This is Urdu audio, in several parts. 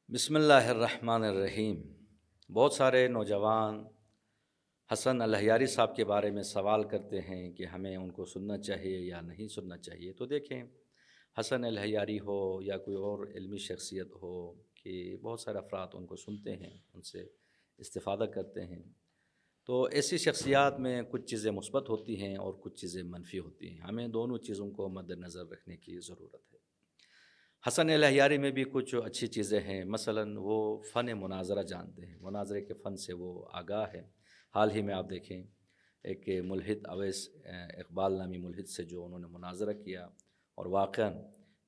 بسم اللہ الرحمن الرحیم۔ بہت سارے نوجوان حسن الحیاری صاحب کے بارے میں سوال کرتے ہیں کہ ہمیں ان کو سننا چاہیے یا نہیں سننا چاہیے۔ تو دیکھیں، حسن الحیاری ہو یا کوئی اور علمی شخصیت ہو، کہ بہت سارے افراد ان کو سنتے ہیں، ان سے استفادہ کرتے ہیں۔ تو ایسی شخصیات میں کچھ چیزیں مثبت ہوتی ہیں اور کچھ چیزیں منفی ہوتی ہیں، ہمیں دونوں چیزوں کو مد نظر رکھنے کی ضرورت ہے۔ حسن الحیاری میں بھی کچھ اچھی چیزیں ہیں، مثلاً وہ فن مناظرہ جانتے ہیں، مناظرے کے فن سے وہ آگاہ ہے۔ حال ہی میں آپ دیکھیں، ایک ملحد اویس اقبال نامی ملحد سے جو انہوں نے مناظرہ کیا، اور واقعاً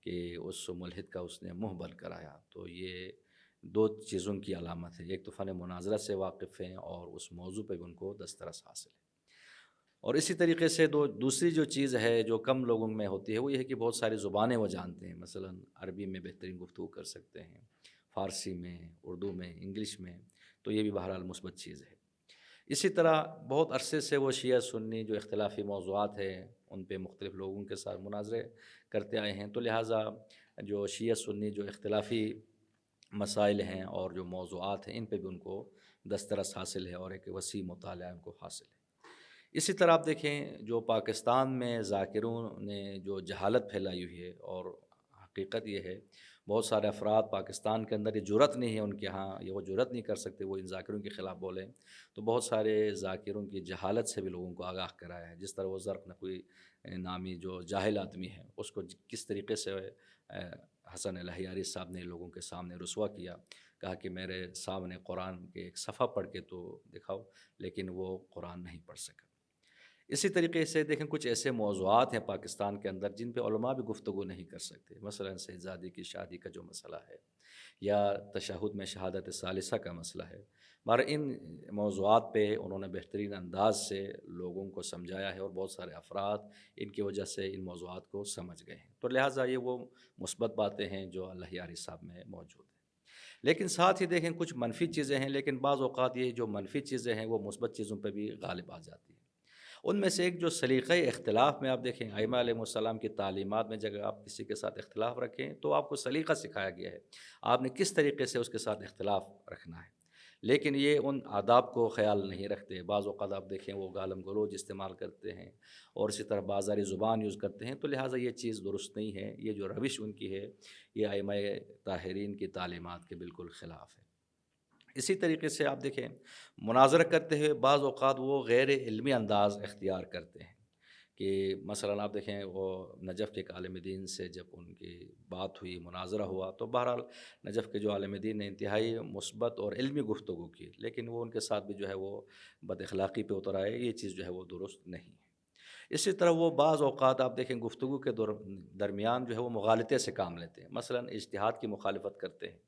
کہ اس ملحد کا اس نے منہ بند کرایا، تو یہ دو چیزوں کی علامت ہے۔ ایک تو فن مناظرہ سے واقف ہیں اور اس موضوع پہ بھی ان کو دسترس حاصل ہے۔ اور اسی طریقے سے دوسری جو چیز ہے جو کم لوگوں میں ہوتی ہے، وہ یہ ہے کہ بہت ساری زبانیں وہ جانتے ہیں، مثلا عربی میں بہترین گفتگو کر سکتے ہیں، فارسی میں، اردو میں، انگلش میں، تو یہ بھی بہرحال مثبت چیز ہے۔ اسی طرح بہت عرصے سے وہ شیعہ سنی جو اختلافی موضوعات ہیں ان پہ مختلف لوگوں کے ساتھ مناظرے کرتے آئے ہیں، تو لہٰذا جو شیعہ سنی جو اختلافی مسائل ہیں اور جو موضوعات ہیں، ان پہ بھی ان کو دسترس حاصل ہے اور ایک وسیع مطالعہ ان کو حاصل ہے۔ اسی طرح آپ دیکھیں، جو پاکستان میں ذاکروں نے جو جہالت پھیلائی ہوئی ہے، اور حقیقت یہ ہے بہت سارے افراد پاکستان کے اندر یہ جرأت نہیں ہے ان کے ہاں، یہ وہ جرأت نہیں کر سکتے وہ ان ذاکروں کے خلاف بولیں، تو بہت سارے ذاکروں کی جہالت سے بھی لوگوں کو آگاہ کرایا ہے۔ جس طرح وہ زرق نقوی نامی جو جاہل آدمی ہے، اس کو کس طریقے سے حسن الحیاری صاحب نے لوگوں کے سامنے رسوا کیا، کہا کہ میرے سامنے قرآن کے ایک صفحہ پڑھ کے تو دکھاؤ، لیکن وہ قرآن نہیں پڑھ سکا۔ اسی طریقے سے دیکھیں، کچھ ایسے موضوعات ہیں پاکستان کے اندر جن پہ علماء بھی گفتگو نہیں کر سکتے، مثلا شہزادی کی شادی کا جو مسئلہ ہے، یا تشہد میں شہادت ثالثہ کا مسئلہ ہے۔ مگر ان موضوعات پہ انہوں نے بہترین انداز سے لوگوں کو سمجھایا ہے، اور بہت سارے افراد ان کی وجہ سے ان موضوعات کو سمجھ گئے ہیں، تو لہٰذا یہ وہ مثبت باتیں ہیں جو الحیاری صاحب میں موجود ہیں۔ لیکن ساتھ ہی دیکھیں، کچھ منفی چیزیں ہیں، لیکن بعض اوقات یہ جو منفی چیزیں ہیں وہ مثبت چیزوں پہ بھی غالب آ جاتی ہیں۔ ان میں سے ایک جو سلیقہ اختلاف میں آپ دیکھیں، ائمہ علیہ السلام کی تعلیمات میں جب آپ کسی کے ساتھ اختلاف رکھیں تو آپ کو سلیقہ سکھایا گیا ہے، آپ نے کس طریقے سے اس کے ساتھ اختلاف رکھنا ہے۔ لیکن یہ ان آداب کو خیال نہیں رکھتے، بعض اوقات آپ دیکھیں وہ گالم گلوچ استعمال کرتے ہیں، اور اسی طرح بازاری زبان یوز کرتے ہیں، تو لہٰذا یہ چیز درست نہیں ہے، یہ جو روش ان کی ہے یہ ائمہ طاہرین کی تعلیمات کے بالکل خلاف ہے۔ اسی طریقے سے آپ دیکھیں، مناظرہ کرتے ہوئے بعض اوقات وہ غیر علمی انداز اختیار کرتے ہیں، کہ مثلا آپ دیکھیں وہ نجف کے ایک عالم دین سے جب ان کی بات ہوئی، مناظرہ ہوا، تو بہرحال نجف کے جو عالم دین نے انتہائی مثبت اور علمی گفتگو کی، لیکن وہ ان کے ساتھ بھی جو ہے وہ بد اخلاقی پہ اتر آئے، یہ چیز جو ہے وہ درست نہیں ہے۔ اسی طرح وہ بعض اوقات آپ دیکھیں گفتگو کے درمیان جو ہے وہ مغالطے سے کام لیتے ہیں، مثلا اجتہاد کی مخالفت کرتے ہیں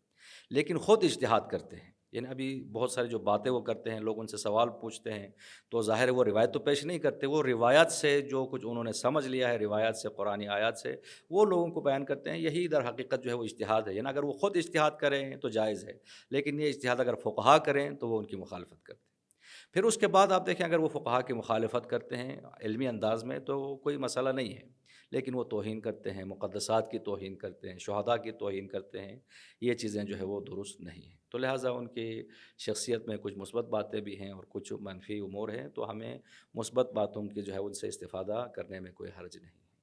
لیکن خود اجتہاد کرتے ہیں، یعنی ابھی بہت ساری جو باتیں وہ کرتے ہیں، لوگ ان سے سوال پوچھتے ہیں، تو ظاہر ہے وہ روایت تو پیش نہیں کرتے، وہ روایات سے جو کچھ انہوں نے سمجھ لیا ہے، روایات سے، قرآنی آیات سے، وہ لوگوں کو بیان کرتے ہیں۔ یہی در حقیقت جو ہے وہ اجتہاد ہے، یعنی اگر وہ خود اجتہاد کریں تو جائز ہے، لیکن یہ اجتہاد اگر فقہا کریں تو وہ ان کی مخالفت کرتے ہیں۔ پھر اس کے بعد آپ دیکھیں، اگر وہ فقہا کی مخالفت کرتے ہیں علمی انداز میں تو کوئی مسئلہ نہیں ہے، لیکن وہ توہین کرتے ہیں، مقدسات کی توہین کرتے ہیں، شہداء کی توہین کرتے ہیں، یہ چیزیں جو ہے وہ درست نہیں ہیں۔ تو لہٰذا ان کی شخصیت میں کچھ مثبت باتیں بھی ہیں اور کچھ منفی امور ہیں، تو ہمیں مثبت باتوں کی جو ہے ان سے استفادہ کرنے میں کوئی حرج نہیں۔